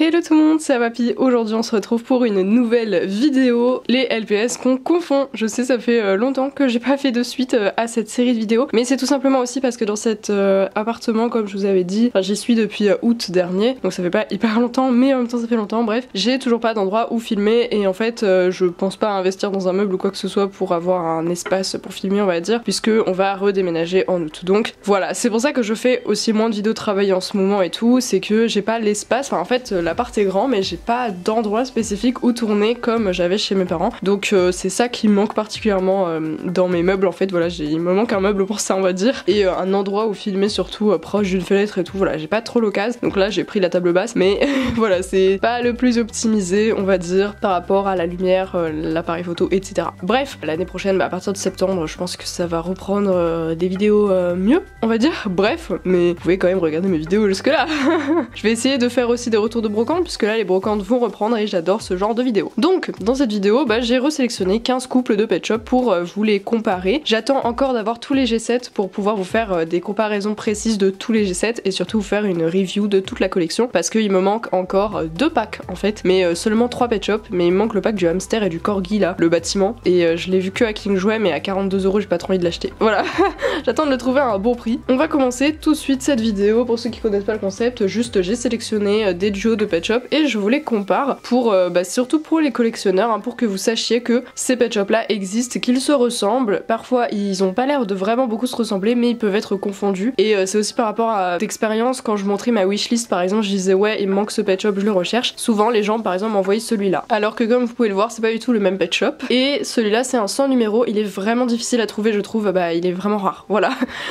Hello tout le monde, c'est Abapi. Aujourd'hui on se retrouve pour une nouvelle vidéo, les LPS qu'on confond. Je sais, ça fait longtemps que j'ai pas fait de suite à cette série de vidéos, mais c'est tout simplement aussi parce que dans cet appartement, comme je vous avais dit, j'y suis depuis août dernier, donc ça fait pas hyper longtemps, mais en même temps ça fait longtemps, bref, j'ai toujours pas d'endroit où filmer et en fait je pense pas investir dans un meuble ou quoi que ce soit pour avoir un espace pour filmer, on va dire, puisque on va redéménager en août. Donc voilà, c'est pour ça que je fais aussi moins de vidéos travail en ce moment et tout, c'est que j'ai pas l'espace, enfin en fait l'appart est grand mais j'ai pas d'endroit spécifique où tourner comme j'avais chez mes parents, donc c'est ça qui me manque particulièrement dans mes meubles en fait. Voilà, il me manque un meuble pour ça on va dire, et un endroit où filmer surtout proche d'une fenêtre et tout. Voilà, j'ai pas trop l'occasion, donc là j'ai pris la table basse, mais voilà, c'est pas le plus optimisé on va dire par rapport à la lumière, l'appareil photo, etc. Bref, l'année prochaine, à partir de septembre, je pense que ça va reprendre des vidéos mieux on va dire. Bref, mais vous pouvez quand même regarder mes vidéos jusque là. Je vais essayer de faire aussi des retours de brocante, puisque là les brocantes vont reprendre et j'adore ce genre de vidéos. Donc dans cette vidéo, j'ai resélectionné 15 couples de pet shop pour vous les comparer. J'attends encore d'avoir tous les G7 pour pouvoir vous faire des comparaisons précises de tous les G7 et surtout vous faire une review de toute la collection, parce qu'il me manque encore 2 packs en fait, mais seulement 3 pet shop, mais il me manque le pack du hamster et du corgi là, le bâtiment, et je l'ai vu que à King Jouet, mais à 42€, j'ai pas trop envie de l'acheter. Voilà, j'attends de le trouver à un bon prix. On va commencer tout de suite cette vidéo. Pour ceux qui connaissent pas le concept, juste j'ai sélectionné des duos de pet shop et je vous les compare pour surtout pour les collectionneurs, hein, pour que vous sachiez que ces pet shop là existent, qu'ils se ressemblent. Parfois ils ont pas l'air de vraiment beaucoup se ressembler, mais ils peuvent être confondus, et c'est aussi par rapport à d'expérience. Quand je montrais ma wishlist par exemple, je disais ouais il me manque ce pet shop, je le recherche. Souvent les gens par exemple m'envoyaient celui-là, alors que comme vous pouvez le voir c'est pas du tout le même pet shop, et celui-là c'est un sans numéro, il est vraiment difficile à trouver je trouve, il est vraiment rare, voilà.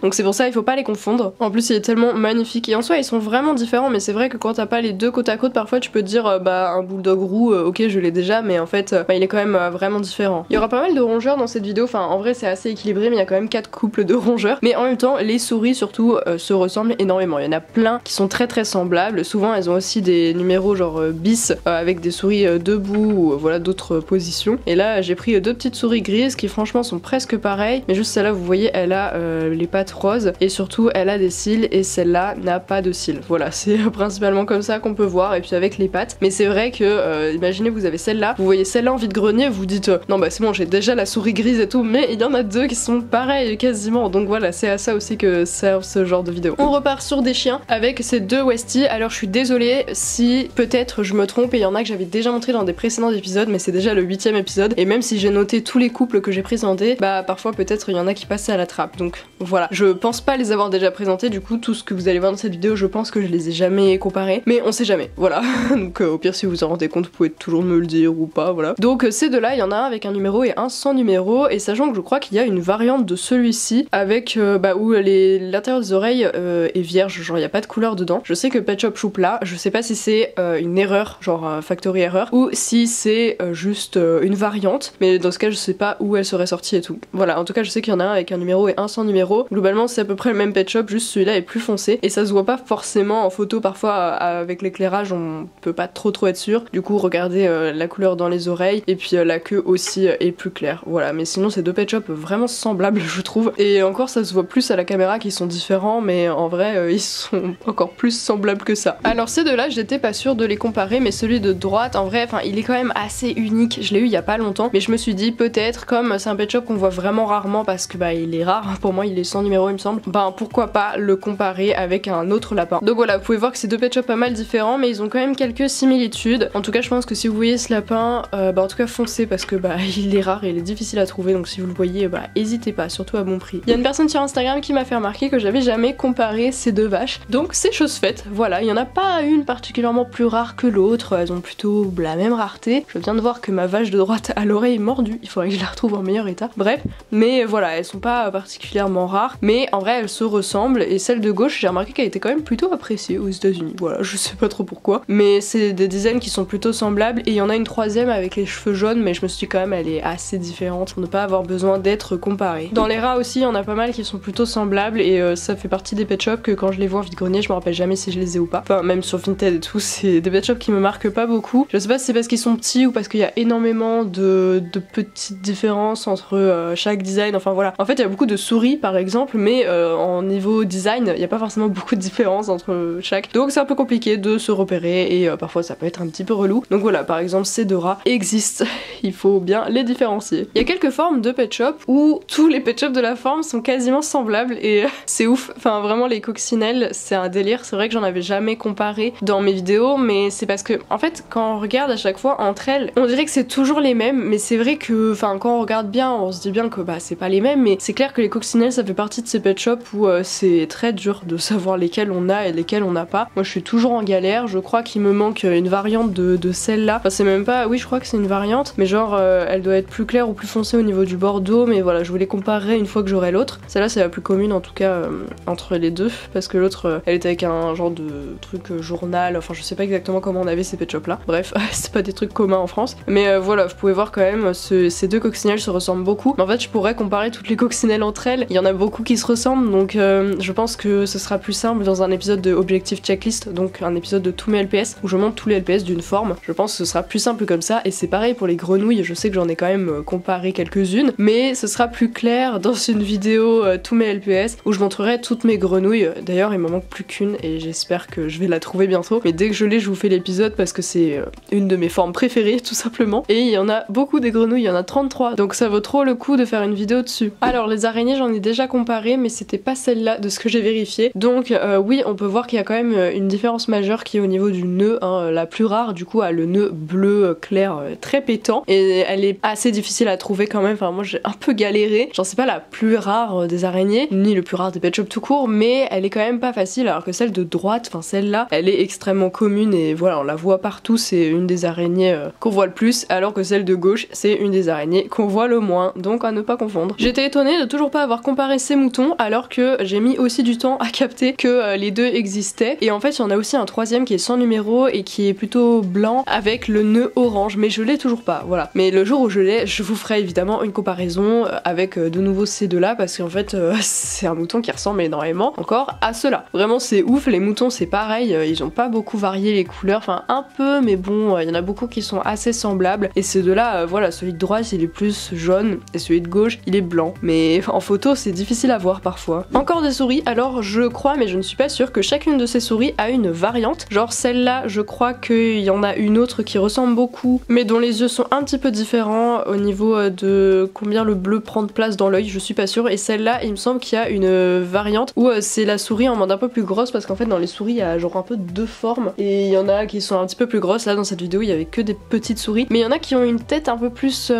Donc c'est pour ça il faut pas les confondre. En plus il est tellement magnifique, et en soi ils sont vraiment différents, mais c'est vrai que quand t'as pas les deux côte à côte, parfois tu peux te dire un bulldog roux, ok je l'ai déjà, mais en fait il est quand même vraiment différent. Il y aura pas mal de rongeurs dans cette vidéo, enfin en vrai c'est assez équilibré, mais il y a quand même 4 couples de rongeurs, mais en même temps les souris surtout se ressemblent énormément. Il y en a plein qui sont très semblables, souvent elles ont aussi des numéros genre bis avec des souris debout ou voilà d'autres positions, et là j'ai pris 2 petites souris grises qui franchement sont presque pareilles, mais juste celle-là vous voyez elle a les pattes roses et surtout elle a des cils, et celle-là n'a pas de cils. Voilà, c'est principalement comme ça qu'on peut voir, et puis avec les pattes. Mais c'est vrai que imaginez vous avez celle-là, vous voyez celle-là en vide-grenier, vous dites non c'est bon j'ai déjà la souris grise et tout, mais il y en a 2 qui sont pareilles quasiment, donc voilà, c'est à ça aussi que sert ce genre de vidéo. On repart sur des chiens avec ces 2 Westie. Alors je suis désolée si peut-être je me trompe et il y en a que j'avais déjà montré dans des précédents épisodes, mais c'est déjà le 8ème épisode, et même si j'ai noté tous les couples que j'ai présentés, parfois peut-être il y en a qui passaient à la trappe, donc voilà. Je pense pas les avoir déjà présentés, du coup tout ce que vous allez voir dans cette vidéo je pense que je les ai jamais comparés, mais on sait jamais, voilà. Donc au pire si vous en rendez compte vous pouvez toujours me le dire ou pas, voilà. Donc ces 2 là, il y en a un avec un numéro et un sans numéro, et sachant que je crois qu'il y a une variante de celui-ci avec où l'intérieur des oreilles est vierge, genre il y a pas de couleur dedans. Je sais que Pet Shop Choupla, je sais pas si c'est une erreur, genre factory erreur, ou si c'est juste une variante, mais dans ce cas je sais pas où elle serait sortie et tout. Voilà, en tout cas je sais qu'il y en a un avec un numéro et un sans numéro. Globalement c'est à peu près le même Pet Shop, juste celui-là est plus foncé, et ça se voit pas forcément en photo, parfois avec l'éclairage on peut pas trop être sûr. Du coup regardez la couleur dans les oreilles, et puis la queue aussi est plus claire. Voilà, mais sinon c'est 2 Pet Shop vraiment semblables je trouve, et encore ça se voit plus à la caméra qu'ils sont différents, mais en vrai ils sont encore plus semblables que ça. Alors ces 2 là j'étais pas sûre de les comparer, mais celui de droite en vrai il est quand même assez unique. Je l'ai eu il y a pas longtemps, mais je me suis dit peut-être comme c'est un Pet Shop qu'on voit vraiment rarement parce que il est rare, pour moi il est sans numéro il me semble, pourquoi pas le comparer avec un autre lapin. Donc voilà, vous pouvez voir que c'est 2 Pet Shop pas mal différents, mais ils ont quand même quelques similitudes. En tout cas je pense que si vous voyez ce lapin, en tout cas foncez, parce que il est rare et il est difficile à trouver, donc si vous le voyez hésitez pas, surtout à bon prix. Il y a une personne sur Instagram qui m'a fait remarquer que j'avais jamais comparé ces 2 vaches, donc c'est chose faite. Voilà, il y en a pas une particulièrement plus rare que l'autre, elles ont plutôt la même rareté. Je viens de voir que ma vache de droite a l'oreille mordue, il faudrait que je la retrouve en meilleur état. Bref, mais voilà, elles sont pas particulièrement rares, mais en vrai elles se ressemblent, et celle de gauche j'ai remarqué qu'elle était quand même plutôt appréciée aux États-Unis. Voilà, je sais pas trop pourquoi, mais c'est des designs qui sont plutôt semblables, et il y en a une 3ème avec les cheveux jaunes, mais je me suis dit quand même elle est assez différente pour ne pas avoir besoin d'être comparée. Dans les rats aussi il y en a pas mal qui sont plutôt semblables, et ça fait partie des pet shops que quand je les vois en vide-grenier je me rappelle jamais si je les ai ou pas. Enfin même sur Vinted et tout, c'est des pet shops qui me marquent pas beaucoup. Je sais pas si c'est parce qu'ils sont petits ou parce qu'il y a énormément de petites différences entre chaque design, enfin voilà. En fait il y a beaucoup de souris par exemple, mais en niveau design il y a pas forcément beaucoup de différence entre chaque, donc c'est un peu compliqué de se repérer et parfois ça peut être un petit peu relou. Donc voilà, par exemple ces deux rats existent, il faut bien les différencier. Il y a quelques formes de pet shop où tous les pet shops de la forme sont quasiment semblables et c'est ouf. Enfin vraiment les coccinelles c'est un délire, c'est vrai que j'en avais jamais comparé dans mes vidéos, mais c'est parce que en fait quand on regarde à chaque fois entre elles, on dirait que c'est toujours les mêmes, mais c'est vrai que enfin quand on regarde bien, on se dit bien que bah c'est pas les mêmes, mais c'est clair que les coccinelles ça fait partie de ces pet shops où c'est très dur de savoir lesquels on a et lesquels on n'a pas. Moi je suis toujours en galère, je crois qu'il me manque une variante de celle-là. Enfin c'est même pas, oui je crois que c'est une variante, mais genre elle doit être plus claire ou plus foncée au niveau du bordeaux, mais voilà je vous les comparerai une fois que j'aurai l'autre. Celle-là c'est la plus commune en tout cas entre les deux, parce que l'autre elle était avec un genre de truc journal, enfin je sais pas exactement comment on avait ces pet shops là. Bref, c'est pas des trucs communs en France, mais voilà vous pouvez voir quand même ces deux coccinelles se ressemblent beaucoup. Mais en fait je pourrais comparer toutes les coccinelles entre elles, il y en a beaucoup qui se ressemblent, donc je pense que ce sera plus simple dans un épisode de Objective Checklist, donc un épisode de tous mes LPS où je montre tous les LPS d'une forme. Je pense que ce sera plus simple comme ça, et c'est pareil pour les grenouilles, je sais que j'en ai quand même comparé quelques-unes, mais ce sera plus clair dans une vidéo tous mes LPS où je montrerai toutes mes grenouilles. D'ailleurs il m'en manque plus qu'une et j'espère que je vais la trouver bientôt, mais dès que je l'ai je vous fais l'épisode parce que c'est une de mes formes préférées tout simplement, et il y en a beaucoup des grenouilles, il y en a 33, donc ça vaut trop le coup de faire une vidéo dessus. Alors les araignées j'en ai déjà comparé, mais c'était pas celle-là de ce que j'ai vérifié, donc oui on peut voir qu'il y a quand même une différence majeure qui est au niveau du nœud, hein. La plus rare du coup a le nœud bleu clair très pétant, et elle est assez difficile à trouver quand même, enfin moi j'ai un peu galéré, genre c'est pas la plus rare des araignées, ni le plus rare des pet shops tout court, mais elle est quand même pas facile, alors que celle de droite, enfin celle-là, elle est extrêmement commune et voilà on la voit partout, c'est une des araignées qu'on voit le plus, alors que celle de gauche c'est une des araignées qu'on voit le moins, donc à ne pas confondre. J'étais étonnée de toujours pas avoir comparé ces moutons, alors que j'ai mis aussi du temps à capter que les deux existaient, et en fait il y en a aussi un troisième qui est sans numéro et qui est plutôt blanc avec le nœud orange, mais je l'ai toujours pas, voilà. Mais le jour où je l'ai, je vous ferai évidemment une comparaison avec de nouveau ces deux là, parce qu'en fait c'est un mouton qui ressemble énormément encore à ceux-là. Vraiment c'est ouf, les moutons c'est pareil, ils ont pas beaucoup varié les couleurs, enfin un peu, mais bon il y en a beaucoup qui sont assez semblables, et ces deux là voilà, celui de droite il est plus jaune et celui de gauche il est blanc, mais en photo c'est difficile à voir parfois. Encore des souris, alors je crois mais je ne suis pas sûre que chacune de ces souris a une variante, genre celle-là je crois qu'il y en a une autre qui ressemble beaucoup mais dont les yeux sont un petit peu différents au niveau de combien le bleu prend de place dans l'œil, je suis pas sûre, et celle-là il me semble qu'il y a une variante où c'est la souris en mode un peu plus grosse, parce qu'en fait dans les souris il y a genre un peu deux formes et il y en a qui sont un petit peu plus grosses. Là dans cette vidéo il y avait que des petites souris, mais il y en a qui ont une tête un peu plus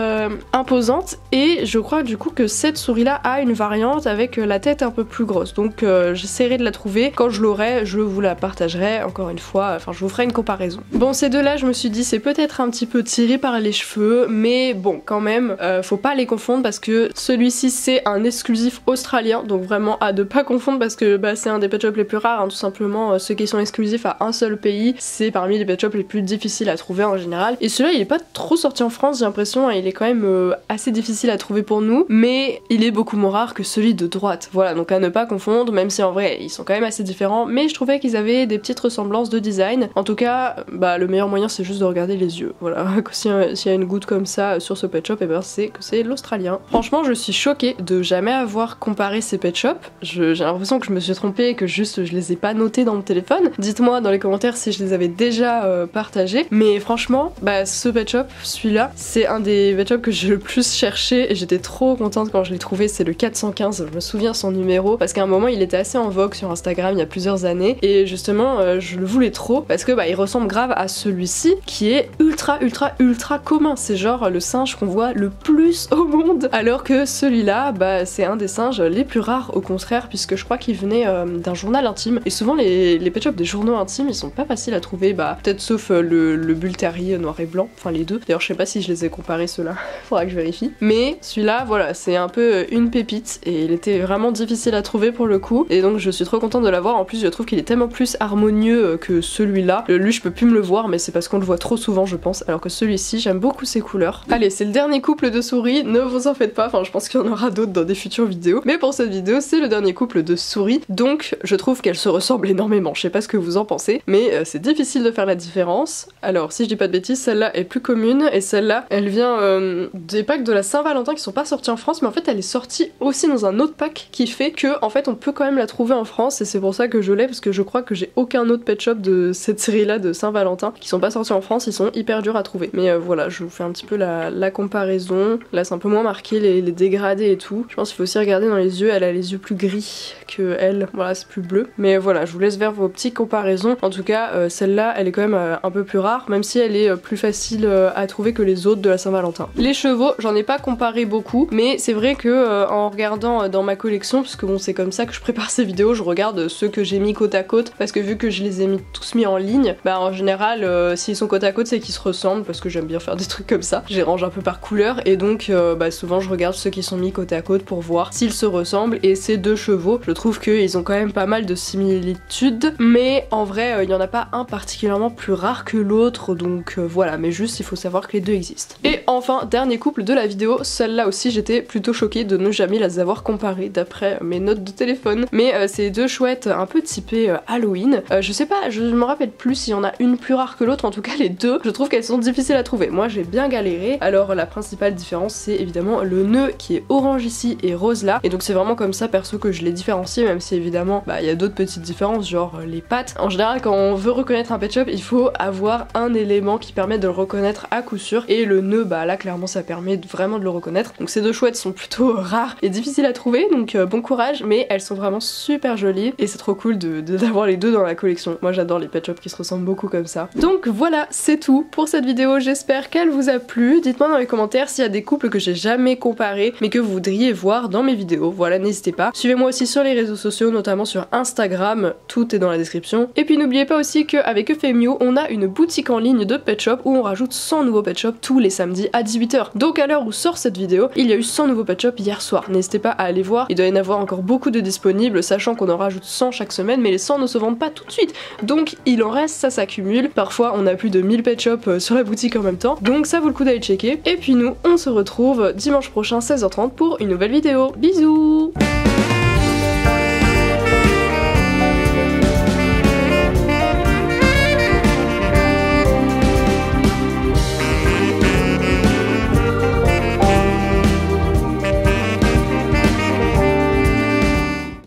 imposante, et je crois du coup que cette souris là a une variante avec la tête un peu plus grosse, donc j'essaierai de la trouver, quand je l'aurai je vous la partagerai encore une fois, enfin je vous ferai une comparaison. Bon ces deux là je me suis dit c'est peut-être un petit peu tiré par les cheveux, mais bon quand même faut pas les confondre, parce que celui-ci c'est un exclusif australien, donc vraiment à ne pas confondre, parce que bah, c'est un des pet shops les plus rares, hein, tout simplement. Ceux qui sont exclusifs à un seul pays, c'est parmi les pet shops les plus difficiles à trouver en général, et celui-là il est pas trop sorti en France j'ai l'impression, il est quand même assez difficile à trouver pour nous, mais il est beaucoup moins rare que celui de droite, voilà, donc à ne pas confondre, même si en vrai ils sont quand même assez différents, mais je trouvais qu'ils avaient des petites ressemblances de design. En tout cas bah le meilleur moyen c'est juste de regarder les yeux, voilà. S'il y a une goutte comme ça sur ce pet shop, et ben c'est que c'est l'australien. Franchement je suis choquée de jamais avoir comparé ces pet shops, j'ai l'impression que je me suis trompée et que juste je les ai pas notés dans mon téléphone. Dites-moi dans les commentaires si je les avais déjà partagés, mais franchement bah ce pet shop, celui-là, c'est un des pet shops que j'ai le plus cherché et j'étais trop contente quand je l'ai trouvé. C'est le 415, je me souviens son numéro, parce qu'à un moment il était assez en vogue sur Instagram il y a plusieurs années, et justement je le voulais trop parce que bah il ressemble grave à celui-ci qui est ultra commun, c'est genre le singe qu'on voit le plus au monde, alors que celui-là bah c'est un des singes les plus rares au contraire, puisque je crois qu'il venait d'un journal intime, et souvent les pet shops des journaux intimes ils sont pas faciles à trouver, bah peut-être sauf le bull terrier noir et blanc, enfin les deux, d'ailleurs je sais pas si je les ai comparés ceux-là, faudra que je vérifie, mais celui-là voilà c'est un peu une pépite et il était vraiment difficile à trouver pour le coup, et donc je suis trop contente de l'avoir. En plus je trouve qu'il est tellement plus harmonieux que celui-là, lui je peux plus me le voir, mais c'est parce qu'on le voit trop souvent je pense, alors que celui-ci j'aime beaucoup ses couleurs. Allez c'est le dernier couple de souris, ne vous en faites pas, enfin je pense qu'il y en aura d'autres dans des futures vidéos, mais pour cette vidéo c'est le dernier couple de souris, donc je trouve qu'elles se ressemblent énormément, je sais pas ce que vous en pensez, mais c'est difficile de faire la différence. Alors si je dis pas de bêtises, celle-là est plus commune, et celle-là elle vient des packs de la Saint-Valentin qui sont pas sortis en France, mais en fait elle est sortie aussi dans un autre pack qui fait que en fait on peut quand même la trouver en France, et c'est pour ça que je l'ai, parce que je crois que j'ai aucun autre pet shop de cette série là de Saint-Valentin qui sont pas sortis en France, ils sont hyper durs à trouver. Mais voilà, je vous fais un petit peu la comparaison. Là c'est un peu moins marqué les dégradés et tout. Je pense qu'il faut aussi regarder dans les yeux, elle a les yeux plus gris que elle, voilà c'est plus bleu. Mais voilà, je vous laisse faire vos petites comparaisons. En tout cas celle-là elle est quand même un peu plus rare, même si elle est plus facile à trouver que les autres de la Saint-Valentin. Les chevaux, j'en ai pas comparé beaucoup, mais c'est vrai que en regardant dans ma collection, parce que bon c'est comme ça que je prépare ces vidéos, je regarde ceux que j'ai mis côte à côte, parce que vu que je les ai tous mis en ligne, bah en général s'ils sont côte à côte c'est qu'ils se ressemblent, parce que j'aime bien faire des trucs comme ça. Je les range un peu par couleur et donc bah souvent je regarde ceux qui sont mis côte à côte pour voir s'ils se ressemblent. Et ces deux chevaux, je trouve qu'ils ont quand même pas mal de similitudes, mais en vrai il y en a pas un particulièrement plus rare que l'autre, donc voilà, mais juste il faut savoir que les deux existent. Et enfin, dernier couple de la vidéo, celle-là aussi j'étais plutôt choquée de ne jamais les avoir comparées d'après mes notes de téléphone, mais c'est deux chouettes un peu typées Halloween. Je sais pas, je me rappelle plus s'il y en a une plus rare que l'autre, en tout cas les deux, je trouve qu'elles sont difficiles à trouver. Moi j'ai bien galéré. Alors la principale différence c'est évidemment le nœud qui est orange ici et rose là, et donc c'est vraiment comme ça perso que je l'ai différencié, même si évidemment bah il y a d'autres petites différences, genre les pattes. En général quand on veut reconnaître un pet shop, il faut avoir un élément qui permet de le reconnaître à coup sûr, et le nœud bah là clairement ça permet vraiment de le reconnaître. Donc ces deux chouettes sont plutôt rares et difficiles à trouver, donc bon courage, mais elles sont vraiment super jolies et c'est trop cool d'avoir les deux dans la collection. Moi j'adore les pet shops qui se ressemblent beaucoup comme ça. Donc voilà, c'est tout pour cette vidéo, j'espère qu'elle vous a plu. Dites-moi dans les commentaires s'il y a des couples que j'ai jamais comparés mais que vous voudriez voir dans mes vidéos, voilà, n'hésitez pas. Suivez-moi aussi sur les réseaux sociaux, notamment sur Instagram, tout est dans la description. Et puis n'oubliez pas aussi qu'avec Euphemio, on a une boutique en ligne de pet shop où on rajoute 100 nouveaux pet shops tous les samedis à 18 h. Donc à l'heure où sort cette vidéo, il y a eu 100 nouveaux pet shops hier soir. N'hésitez pas à aller voir, il doit y en avoir encore beaucoup de disponibles, sachant qu'on en rajoute 100 chaque semaine, mais les 100 ne se vendent pas tout de suite. Donc il en reste, ça s'accumule. Parfois on a plus de 1000 pet shops sur la boutique en même temps. Donc ça vaut le coup d'aller checker. Et puis nous, on se retrouve dimanche prochain 16 h 30 pour une nouvelle vidéo. Bisous!